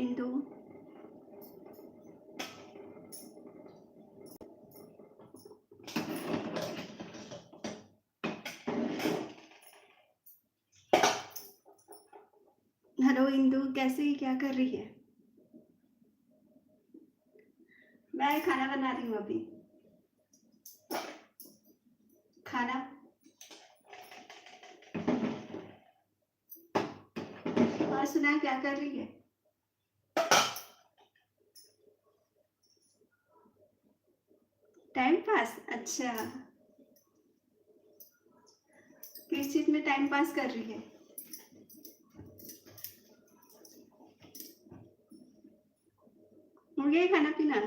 Indu. Hello Indu, कैसे, क्या कर रही है? मैं खाना बना रही हूँ अभी। खाना। और सुना, क्या कर रही है? टाइम पास, अच्छा। किस चीज में टाइम पास कर रही है? हो गया खाना पीना?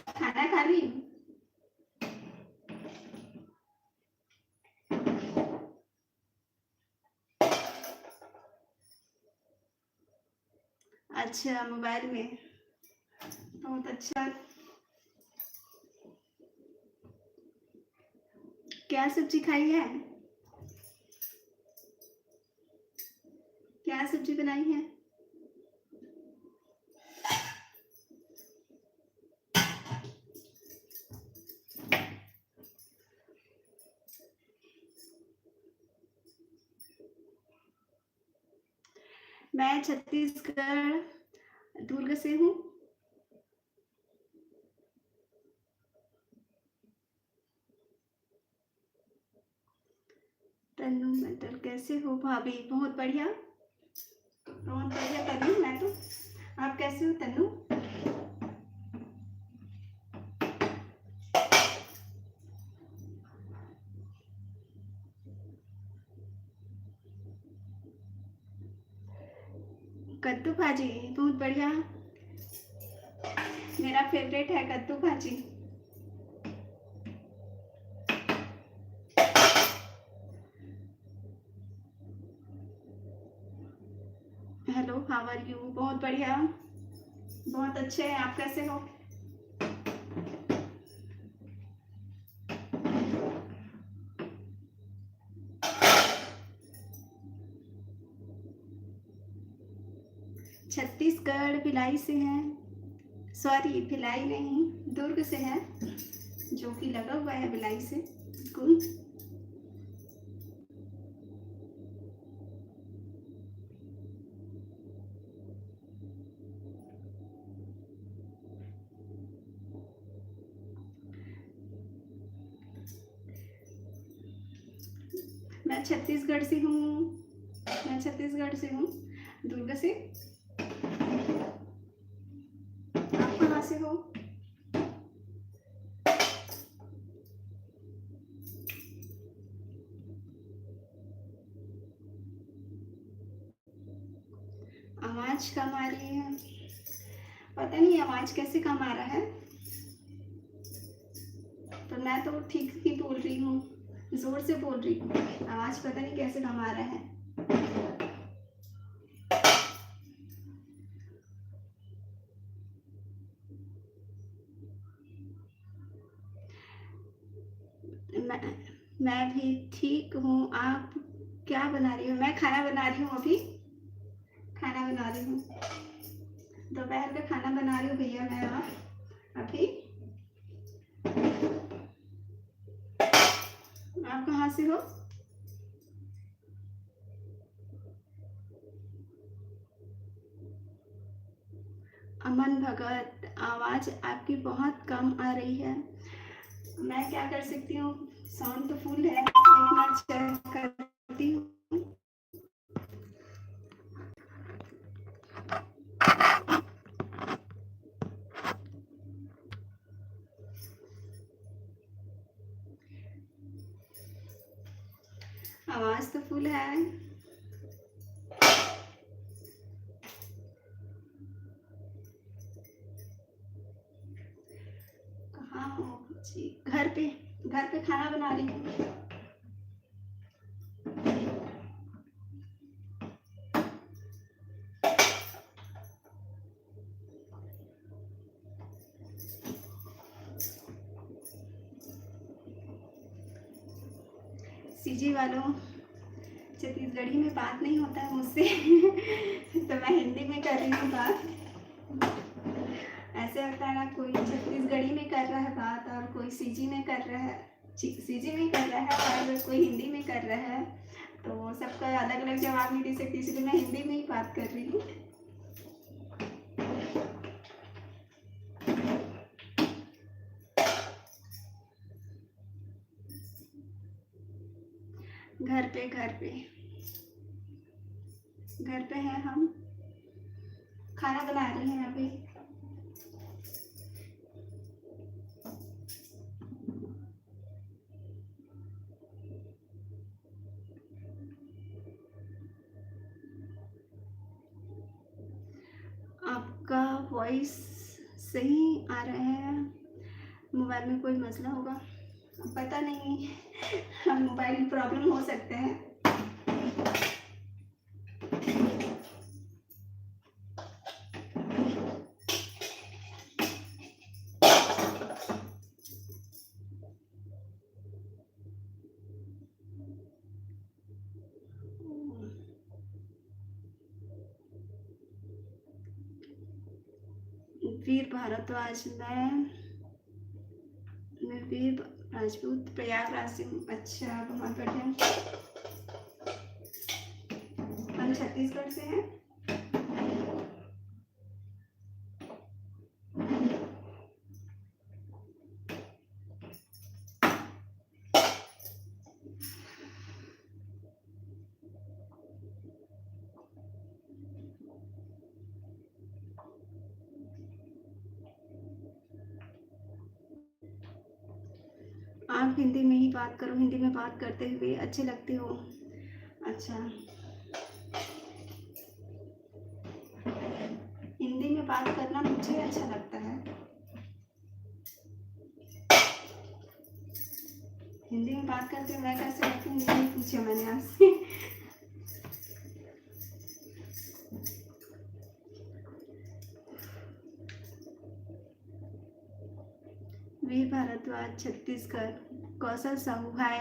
खाना खा रही हूँ। अच्छा, मोबाइल में। बहुत अच्छा। क्या सब्जी खाई है? क्या सब्जी बनाई है? मैं छत्तीसगढ़ दुर्ग से हूँ। तन्नू मंडल, कैसे हो भाभी? बहुत बढ़िया, बहुत बढ़िया तन्नू, मैं तो। आप कैसे हो तन्नू? कद्दू भाजी, बहुत बढ़िया। मेरा फेवरेट है कद्दू भाजी। Hello, how are you? बहुत बढ़िया, बहुत अच्छे हैं। आप कैसे हो? छत्तीसगढ़ भिलाई से हैं। सॉरी, भिलाई नहीं, दुर्ग से है, जो कि लगा हुआ है भिलाई से स्कूल। मैं छत्तीसगढ़ से हूँ। मैं छत्तीसगढ़ से हूँ, दुर्ग से। आप कहाँ से हो? आवाज कम आ रही है, पता नहीं आवाज कैसे कम आ रहा है। तो मैं तो ठीक ही बोल रही हूँ, जोर से बोल रही हूँ, आवाज पता नहीं कैसे कम आ रहा है। मैं भी ठीक हूँ। आप क्या बना रही हो? मैं खाना बना रही हूँ अभी, खाना बना रही हूँ, दोपहर का खाना बना रही हूँ भैया मैं अभी। आप कहाँ से हो? अमन भगत, आवाज आपकी बहुत कम आ रही है। मैं क्या कर सकती हूँ, साउंड तो फुल है, एक मिनट चेक करती हूँ। आवाज तो फुल है। कहाँ हो जी? घर पे खाना बना रही हूँ। सीजी वालों, छत्तीसगढ़ी में बात नहीं होता है मुझसे तो मैं कंटिन्यू बात। ऐसे लगता है ना कोई छत्तीसगढ़ी में कर रहा है बात और कोई सीजी में कर रहा है, सीजी में कर रहा है और कोई हिंदी में कर रहा है, तो सबका अलग अलग जवाब नहीं दे सकती, इसलिए मैं हिंदी में ही बात कर रही हूँ। घर पे हैं हम, खाना बना रहे हैं अभी। आपका वॉइस सही आ रहा है, मोबाइल में कोई मसला होगा, पता नहीं, मोबाइल प्रॉब्लम हो सकते हैं। वीर भारद्वाज, मैं वीर राजपूत प्रयागराज से हूँ। अच्छा, बहुत बढ़िया। हम छत्तीसगढ़ से हैं। आप हिंदी में ही बात करो, हिंदी में बात करते हुए अच्छे लगते हो। अच्छा, हिंदी में बात करना मुझे अच्छा लगता है। हिंदी में बात करते हुए मैं कैसे लगती हूँ यही पूछा मैंने आपसे। वीर भारद्वाज छत्तीसगढ़। कौशल साहू, हाय।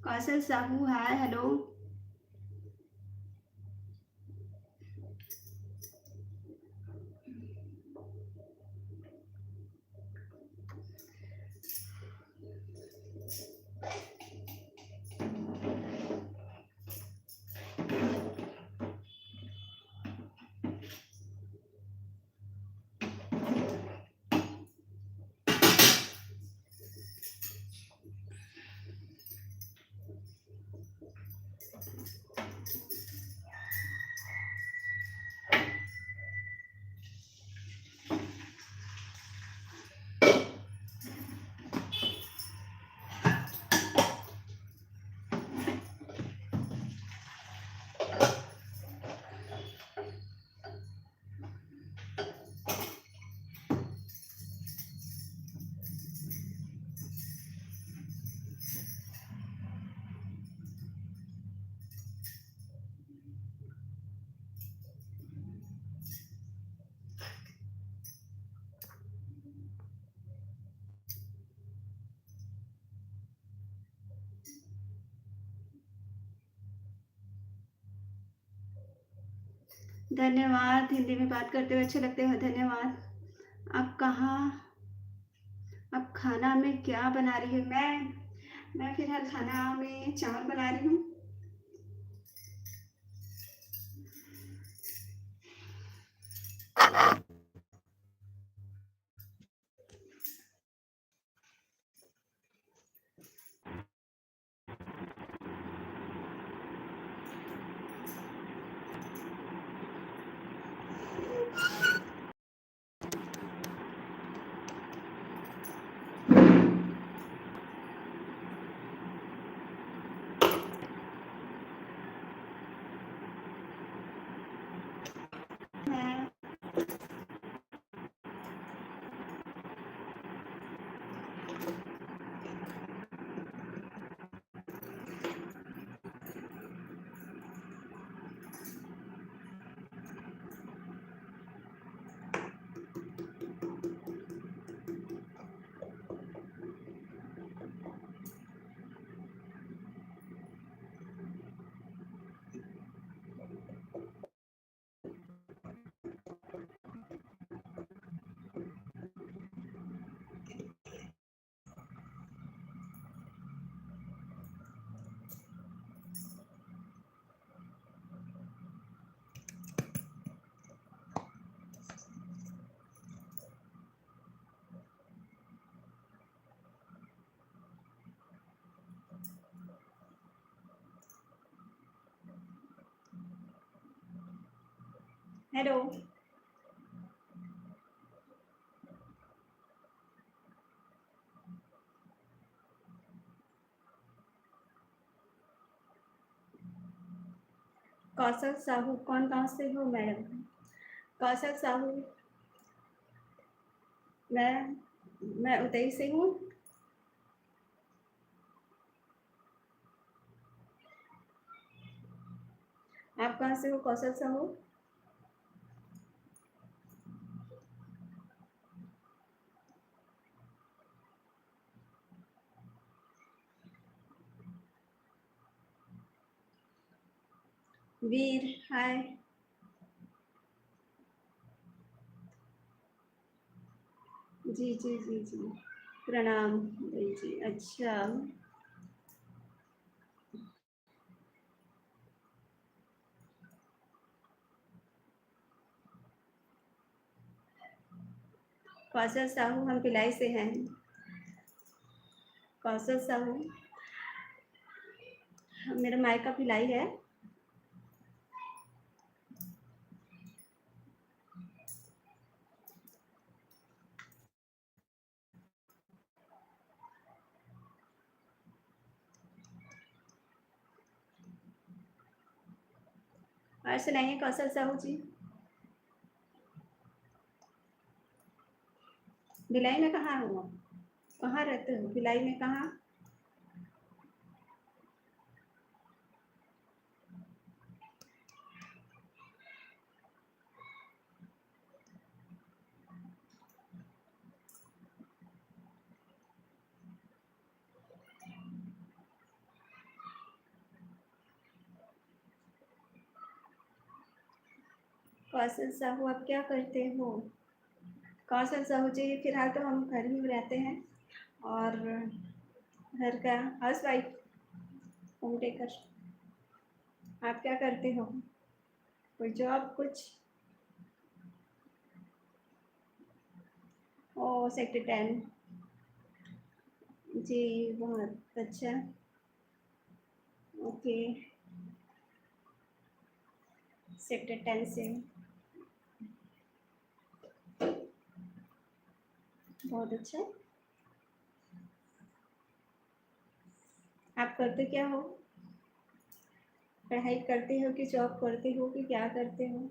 कौशल साहू, हाय, हेलो। धन्यवाद, हिंदी में बात करते हुए अच्छे लगते हो, धन्यवाद। आप कहाँ, अब खाना में क्या बना रही है? मैं फिलहाल खाना में चावल बना रही हूँ। मैं हेलो। कौशल साहू कौन गांव से हो मैडम? कौशल साहू मैं उदय से हूँ। आप कहाँ से हो कौशल साहू? वीर हाय। जी जी जी जी प्रणाम जी। अच्छा कौशल साहू हम भिलाई से हैं। कौशल साहू मेरा मायका भिलाई है। और सुनाइए कौशल साहू जी। भिलाई में कहाँ हो? कहाँ रहते हो भिलाई में कहाँ? कौशल साहू आप क्या करते हो? कौशल साहू जी फिलहाल तो हम घर में रहते हैं और घर का हाउस वाइफ, होम टेकर। आप क्या करते हो? कोई जॉब कुछ? ओ सेक्टर 10। जी बहुत अच्छा। ओके सेक्टर 10 से बहुत अच्छा। आप करते क्या हो? पढ़ाई करते हो कि जॉब करते हो कि क्या करते हो?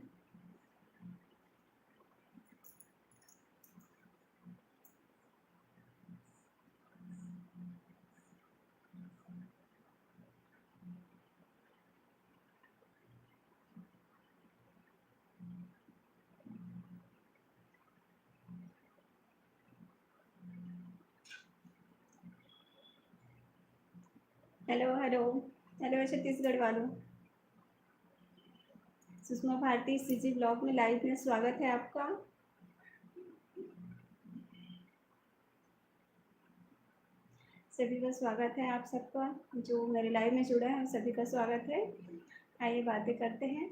हेलो हेलो हेलो छत्तीसगढ़ वालों। सुषमा भारती सीजी ब्लॉग में लाइव में स्वागत है आपका। सभी का स्वागत है आप सबका जो मेरे लाइव में जुड़ा है सभी का स्वागत है। आइए बातें करते हैं।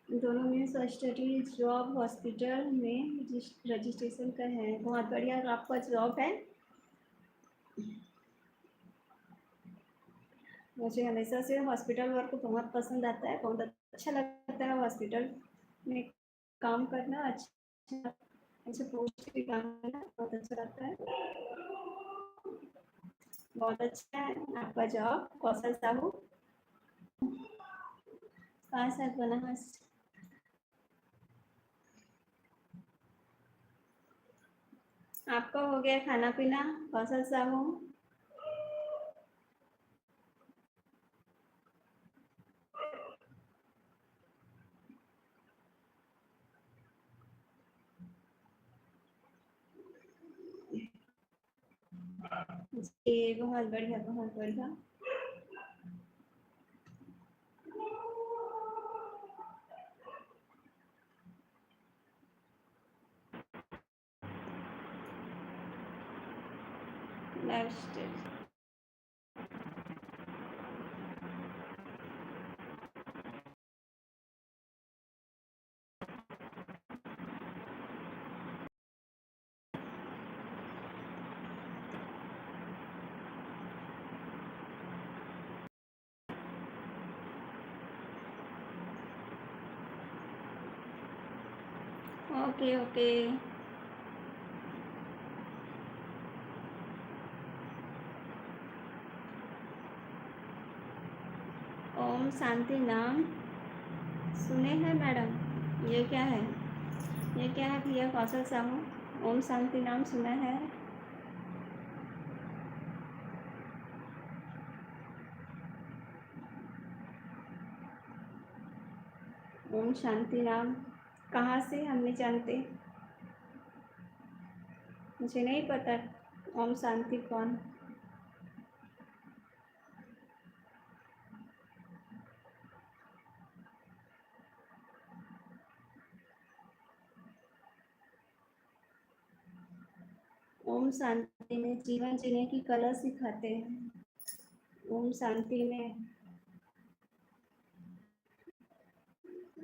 दोनों में स्टडी जॉब हॉस्पिटल में रजिस्ट्रेशन का है। बहुत बढ़िया आपका जॉब है। मुझे हमेशा से हॉस्पिटल वर्क बहुत पसंद आता है। बहुत अच्छा लगता है हॉस्पिटल में काम करना। अच्छा अच्छा पोस्ट पे काम करना बहुत अच्छा लगता है। बहुत अच्छा है आपका जॉब कौशल साहू। कहाँ से बना है? आपका हो गया खाना पीना कौशल साहू? जी बहुत बढ़िया, बहुत बढ़िया। नेक्स्ट। Okay okay. ओम शांति नाम सुने हैं मैडम? ये क्या है? ये क्या है भैया कौशल साहू? ओम शांति नाम सुना है? ओम शांति नाम कहाँ से? हम नहीं जानते, मुझे नहीं पता। ओम शांति कौन? ओम शांति में जीवन जीने की कला सिखाते हैं। ओम शांति में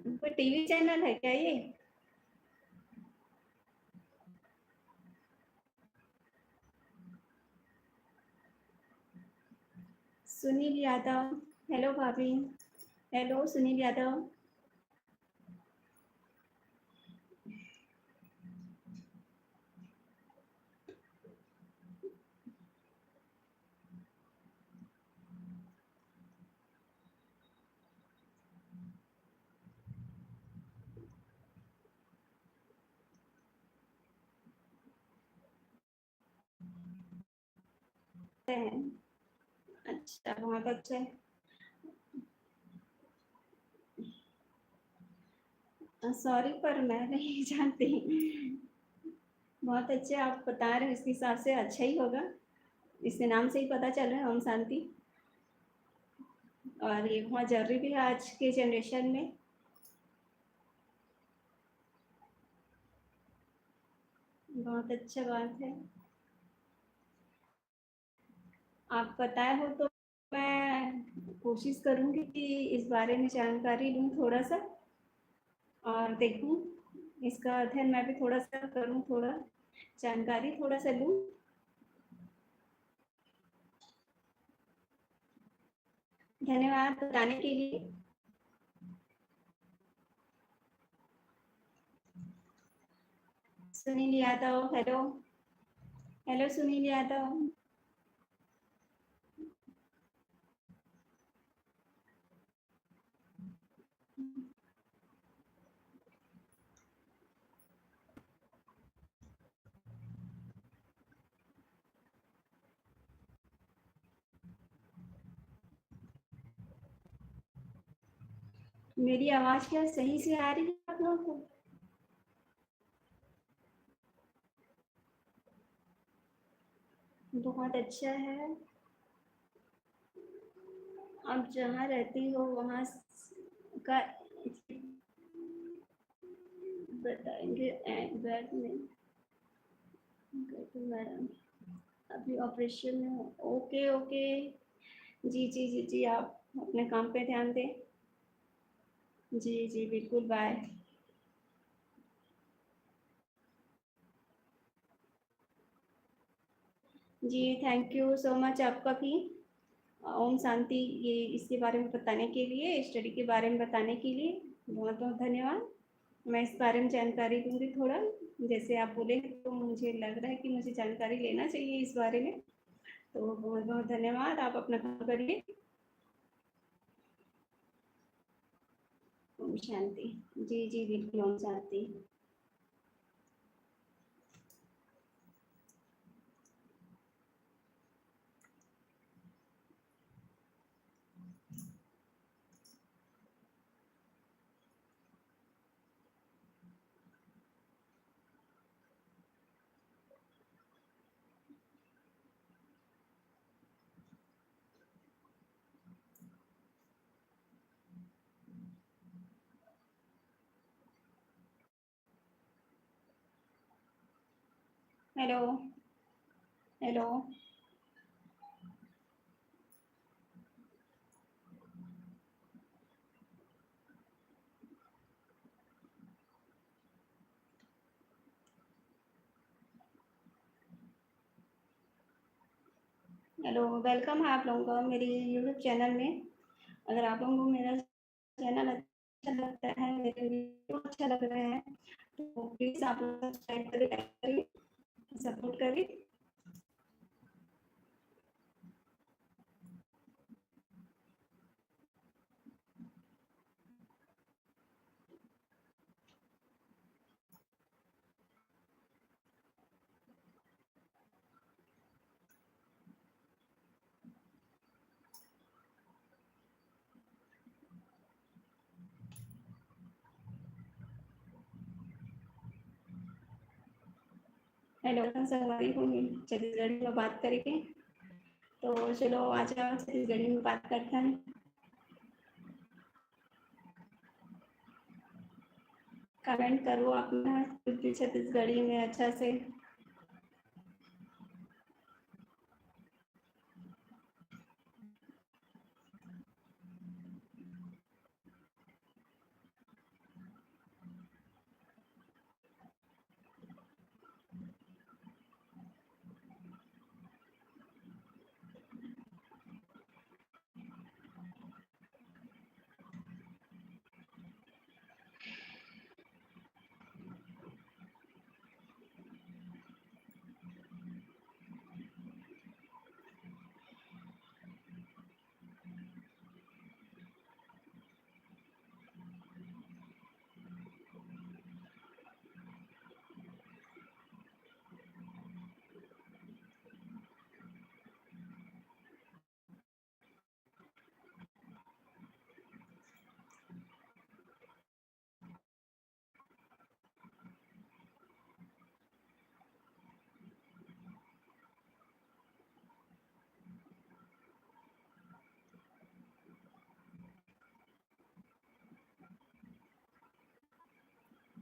कोई टीवी चैनल है क्या ये? सुनील यादव। हेलो भाभी। हेलो सुनील यादव। हैं। अच्छा बहुत अच्छा है। सॉरी पर मैं नहीं जानती। बहुत अच्छे आप बता रहे हो, इसके हिसाब से अच्छा ही होगा। इसके नाम से ही पता चल रहा है ओम शांति। और ये बहुत जरूरी भी है आज के जनरेशन में। बहुत अच्छा बात है। आप बताए हो तो मैं कोशिश करूंगी कि इस बारे में जानकारी लूँ थोड़ा सा, और देखूं इसका अध्ययन मैं भी थोड़ा सा करूं, थोड़ा जानकारी थोड़ा सा लूं। धन्यवाद बताने के लिए। सुनील यादव हेलो। हेलो सुनील यादव। मेरी आवाज क्या सही से आ रही है आप लोगों को? बहुत अच्छा है। आप जहाँ रहती हो वहाँ का बताएंगे बैग में। मैडम अभी ऑपरेशन में हो। Okay okay. जी जी जी जी, आप अपने काम पे ध्यान दें। जी जी बिल्कुल, बाय। जी थैंक यू सो मच आपका भी। ओम शांति ये इसके बारे में बताने के लिए, स्टडी के बारे में बताने के लिए बहुत बहुत धन्यवाद। मैं इस बारे में जानकारी दूंगी थोड़ा, जैसे आप बोले तो मुझे लग रहा है कि मुझे जानकारी लेना चाहिए इस बारे में। तो बहुत बहुत धन्यवाद, आप अपना काम करिए। ओम शांति। जी जी बिल्कुल, ओम शांति। Hello, hello. हेलो, वेलकम है आप लोगों का मेरी यूट्यूब चैनल में। अगर आप लोगों को मेरा चैनल अच्छा लगता है, मेरे वीडियो अच्छा लग रहा है, तो प्लीज़ आप लोग सब्सक्राइब करें, लाइक करें, सपोर्ट करें। हेलो, संगवारी हूँ छत्तीसगढ़ी में बात करेंगे। तो चलो आज हम छत्तीसगढ़ी में बात करते हैं। कमेंट करो अपना कुछ भी छत्तीसगढ़ी में अच्छा से।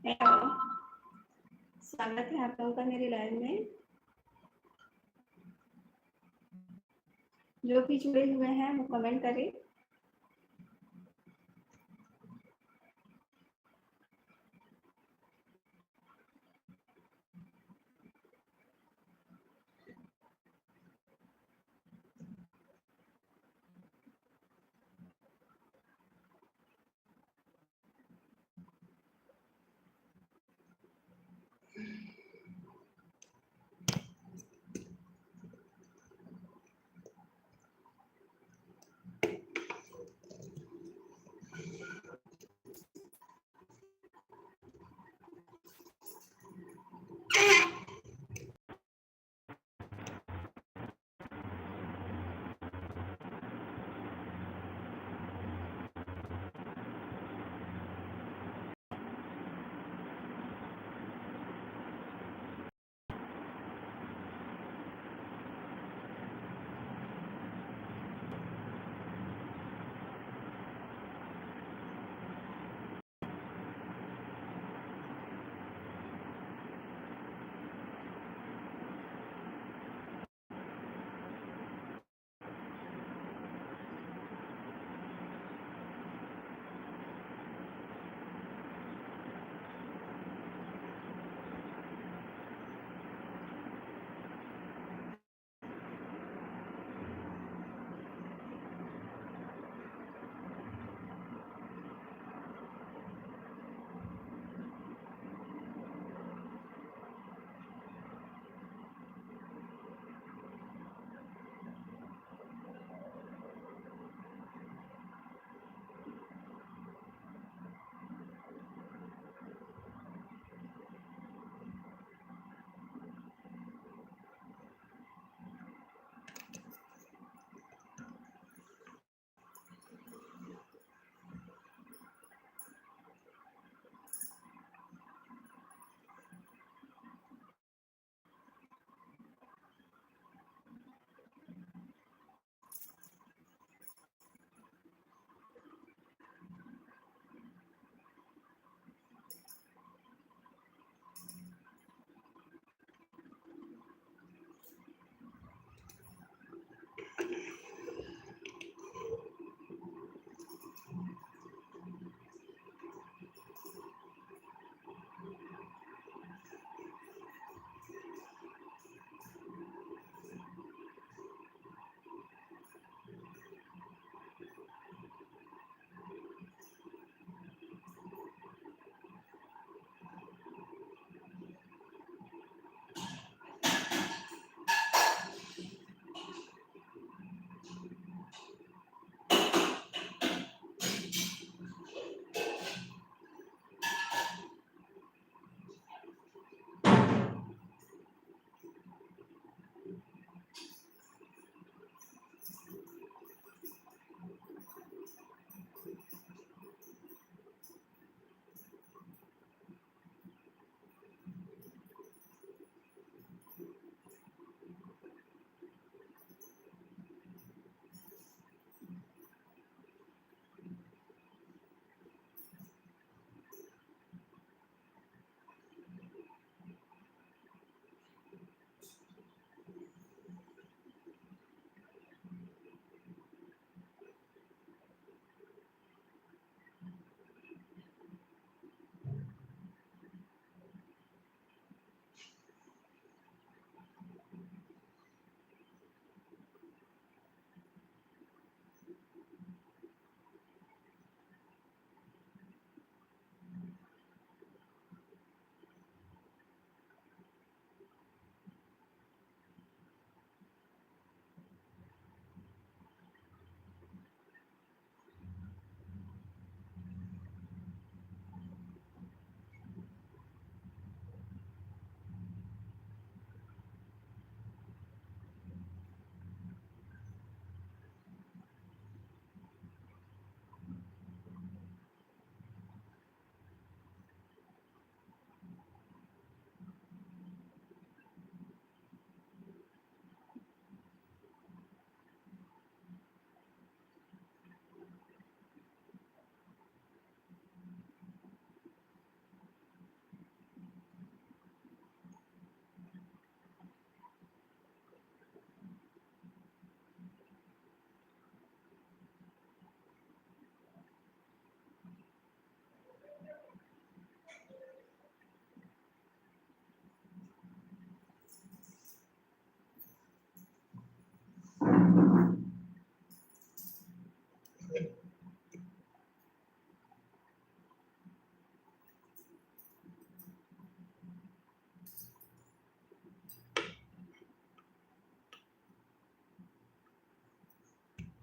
हेलो, स्वागत है आप लोगों का मेरी लाइव में। जो भी जुड़े हुए हैं वो कमेंट करें।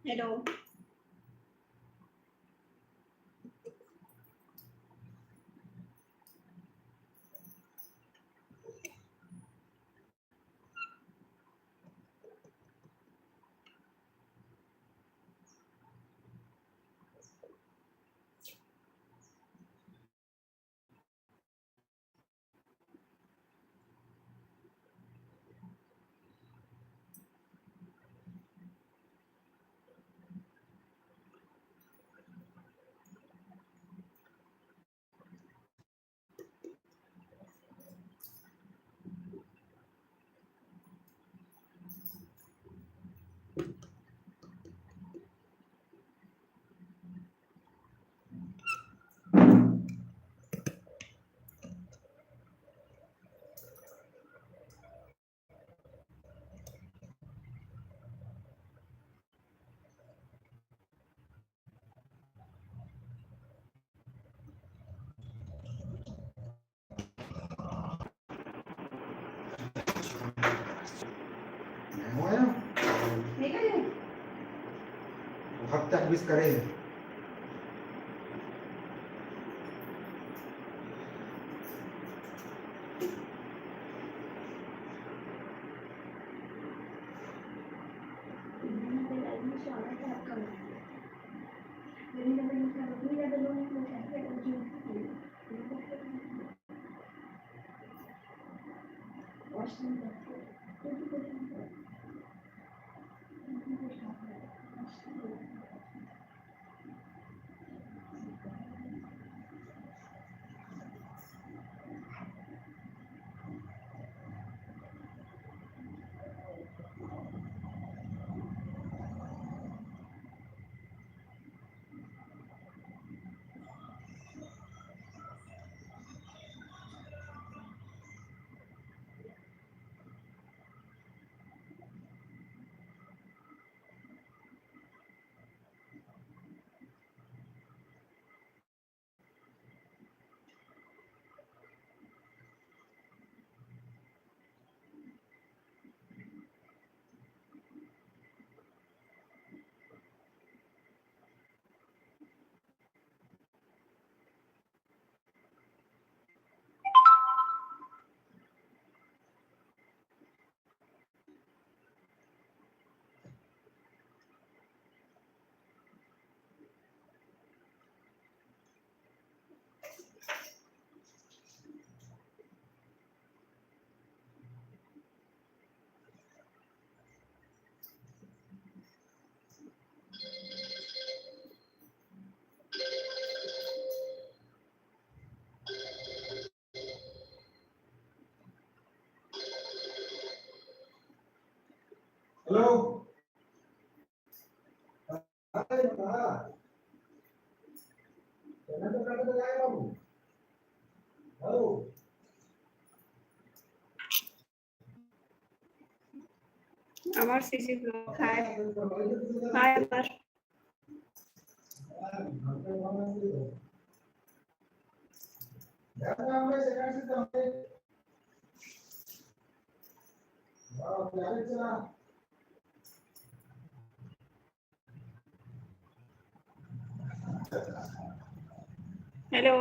हेलो। هو انا निकल गए। وهفتح بس كريه हेलो हाय बता कहना तो करके तो जाए बाबू हेलो अमर सीसी ब्लॉक हाय हाय अमर। Hello.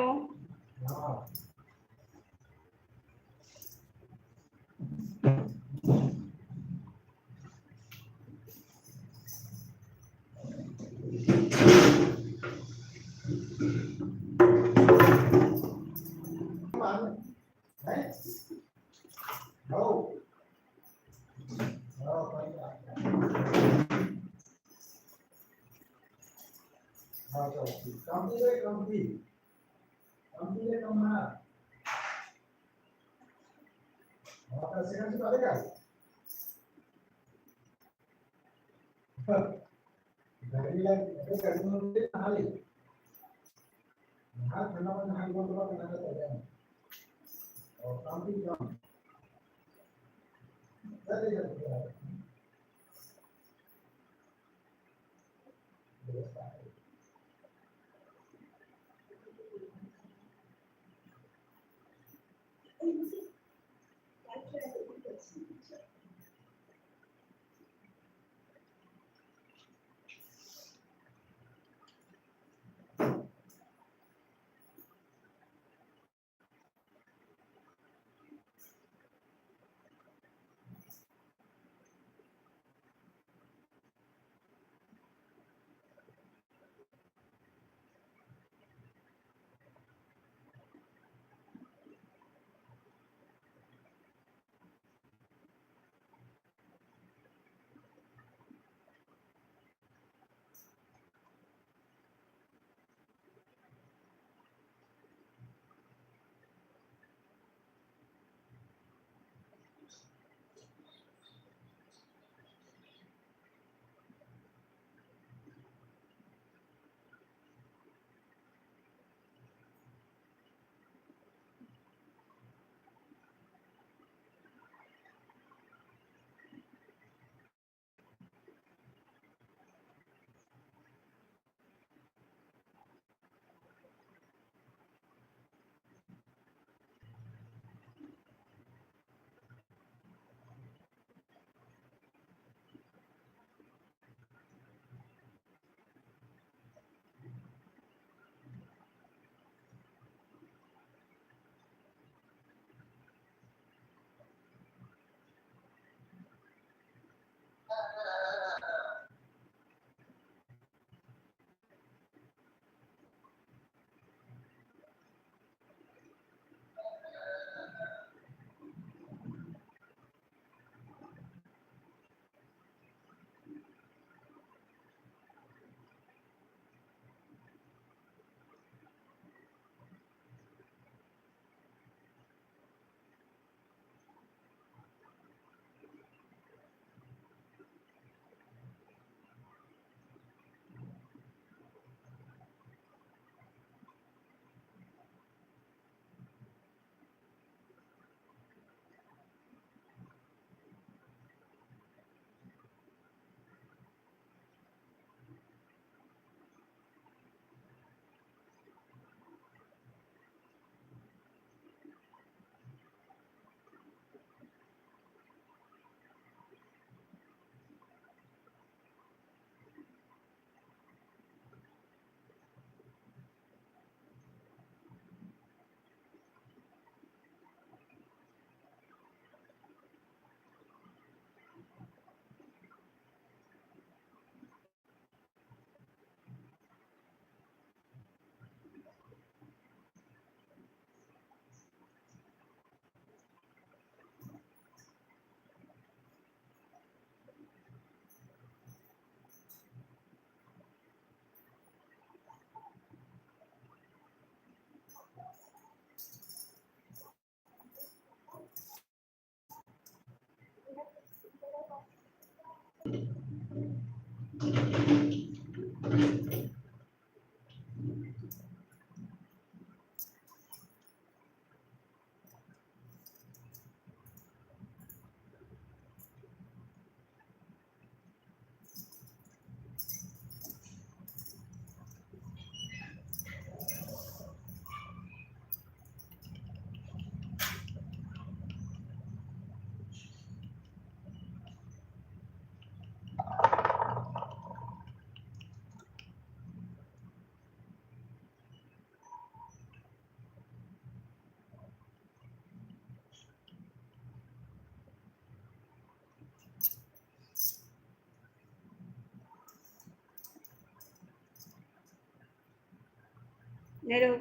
Hello,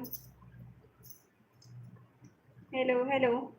hello, hello.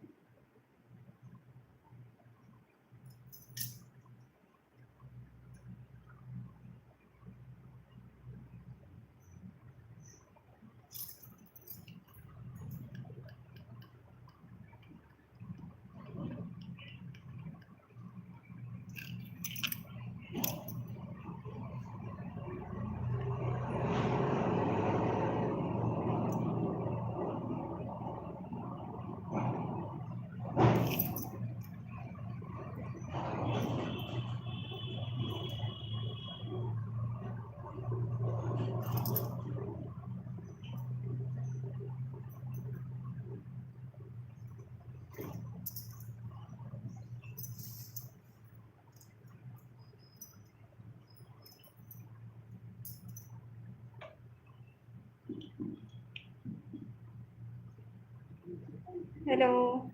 Hello.